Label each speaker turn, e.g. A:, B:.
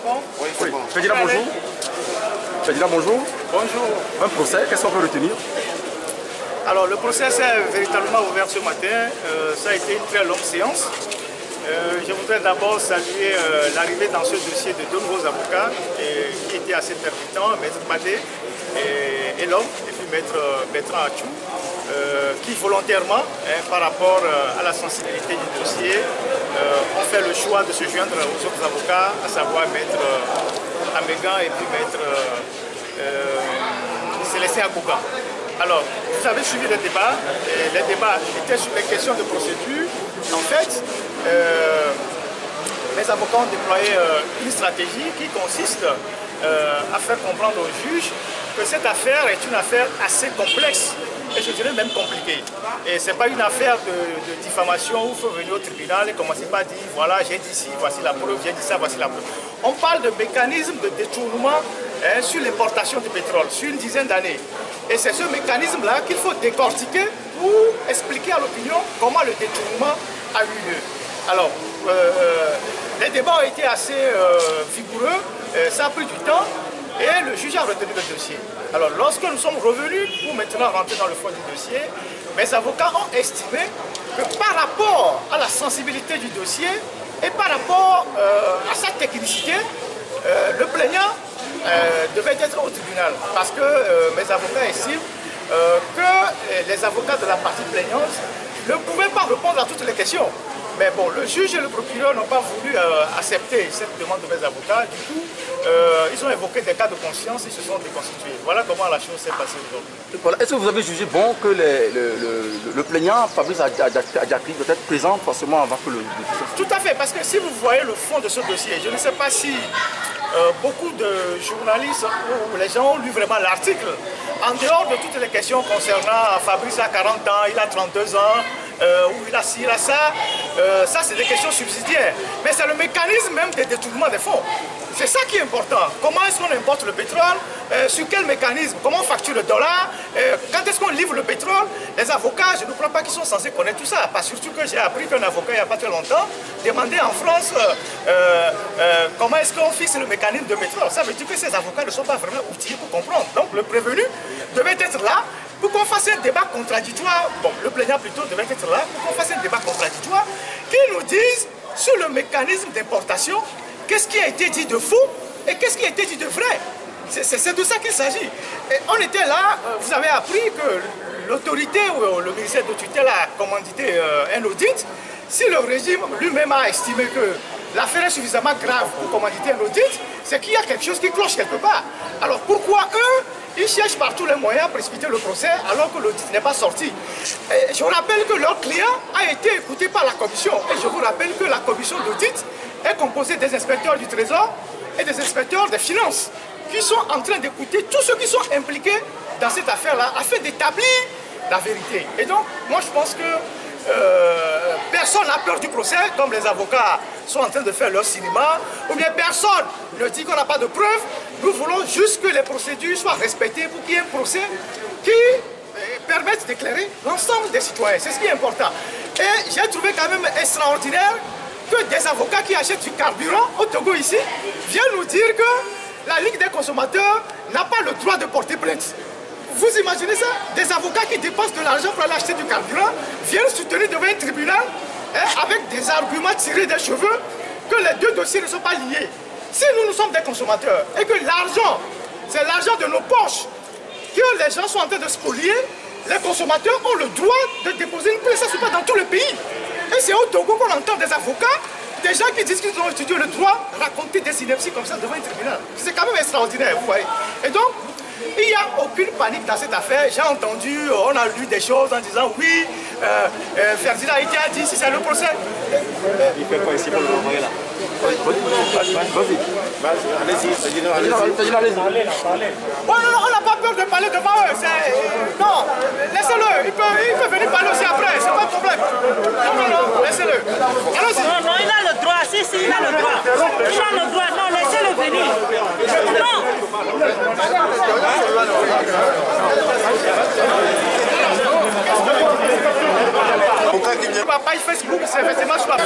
A: bon?
B: Oui, c'est bon.
C: Président, bonjour. Président, bonjour.
A: Bonjour.
C: Un procès, qu'est-ce qu'on peut retenir?
A: Alors, le procès s'est véritablement ouvert ce matin. Ça a été une très longue séance. Je voudrais d'abord saluer l'arrivée dans ce dossier de deux nouveaux avocats qui étaient assez percutants, Maître Badé et l'homme, et puis Maître Bertrand Atchou, qui volontairement, par rapport à la sensibilité du dossier, ont fait le choix de se joindre aux autres avocats, à savoir Maître Amégan et puis Maître Célestin Akouga. Alors, vous avez suivi les débats, et les débats étaient sur les questions de procédure. En fait, les avocats ont déployé une stratégie qui consiste à faire comprendre aux juges que cette affaire est une affaire assez complexe et je dirais même compliquée. Et ce n'est pas une affaire de diffamation où il faut venir au tribunal et commencer par dire voilà, j'ai dit ci, voici la preuve, j'ai dit ça, voici la preuve. On parle de mécanisme de détournement sur l'importation du pétrole sur une dizaine d'années. Et c'est ce mécanisme-là qu'il faut décortiquer pour expliquer à l'opinion comment le détournement a eu lieu. Alors, les débats ont été assez vigoureux, ça a pris du temps et le juge a retenu le dossier. Alors, lorsque nous sommes revenus pour maintenant rentrer dans le fond du dossier, mes avocats ont estimé que par rapport à la sensibilité du dossier et par rapport à sa technicité, le plaignant devait être au tribunal parce que mes avocats estiment que les avocats de la partie plaignante ne pouvaient pas répondre à toutes les questions. Mais bon, le juge et le procureur n'ont pas voulu accepter cette demande de mes avocats. Du coup, ils ont évoqué des cas de conscience et se sont déconstitués. Voilà comment la chose s'est passée aujourd'hui.
C: Voilà. Est-ce que vous avez jugé bon que le plaignant, Fabrice Adjakri, doit être présent forcément avant que le...
A: Tout à fait, parce que si vous voyez le fond de ce dossier, je ne sais pas si beaucoup de journalistes ou les gens ont lu vraiment l'article. En dehors de toutes les questions concernant Fabrice a 40 ans, il a 32 ans, où il a ci, il a ça, ça c'est des questions subsidiaires. Mais c'est le mécanisme même des détournements des fonds. C'est ça qui est important. Comment est-ce qu'on importe le pétrole? Sur quel mécanisme? Comment on facture le dollar? Quand est-ce qu'on livre le pétrole? Les avocats, je ne crois pas qu'ils sont censés connaître tout ça. Parce surtout que j'ai appris qu'un avocat, il n'y a pas très longtemps, demandait en France comment est-ce qu'on fixe le mécanisme de pétrole. Ça veut dire que ces avocats ne sont pas vraiment outillés pour comprendre. Donc le prévenu devait être là pour qu'on fasse un débat contradictoire. Bon, le plaignant plutôt devait être là pour qu'on fasse un débat contradictoire qui nous dise sur le mécanisme d'importation qu'est-ce qui a été dit de faux et qu'est-ce qui a été dit de vrai. C'est de ça qu'il s'agit. Et on était là, vous avez appris que l'autorité ou le ministère de tutelle a commandité un audit. Si le régime lui-même a estimé que l'affaire est suffisamment grave pour commanditer un audit, c'est qu'il y a quelque chose qui cloche quelque part. Alors pourquoi eux, ils cherchent par tous les moyens à précipiter le procès alors que l'audit n'est pas sorti? Et je rappelle que leur client a été écouté par la commission. Et je vous rappelle que la commission d'audit est composée des inspecteurs du Trésor et des inspecteurs des finances qui sont en train d'écouter tous ceux qui sont impliqués dans cette affaire-là afin d'établir la vérité. Et donc, moi je pense que personne n'a peur du procès, comme les avocats sont en train de faire leur cinéma, ou bien personne ne dit qu'on n'a pas de preuves. Nous voulons juste que les procédures soient respectées pour qu'il y ait un procès qui permette d'éclairer l'ensemble des citoyens. C'est ce qui est important. Et j'ai trouvé quand même extraordinaire que des avocats qui achètent du carburant au Togo ici viennent nous dire que la Ligue des consommateurs n'a pas le droit de porter plainte. Vous imaginez ça? Des avocats qui dépensent de l'argent pour aller acheter du carburant viennent soutenir devant un tribunal avec des arguments tirés des cheveux que les deux dossiers ne sont pas liés. Si nous sommes des consommateurs et que l'argent, c'est l'argent de nos poches que les gens sont en train de spolier, les consommateurs ont le droit de déposer une plainte. Ça se passe dans tout le pays. Et c'est au Togo qu'on entend des avocats, des gens qui disent qu'ils ont étudié le droit, raconter des synopsis comme ça devant un tribunal. C'est quand même extraordinaire, vous voyez. Et donc, il n'y a aucune panique dans cette affaire. J'ai entendu, on a lu des choses en disant oui, Ferdinand Iti a dit si c'est le procès.
B: Il fait quoi ici pour le renvoyer là?
C: Vas-y.
B: Allez-y,
C: allez-y.
A: Oh non, on n'a pas peur de parler devant eux. Non, laissez-le. Il peut venir parler aussi après, c'est pas de problème. Non, laissez-le. Allons-y.
D: Non, il a le droit. Si, il a le droit. Il a le droit. Non, laissez-le venir. Non.
A: Papa, il Facebook, c'est effectivement sur la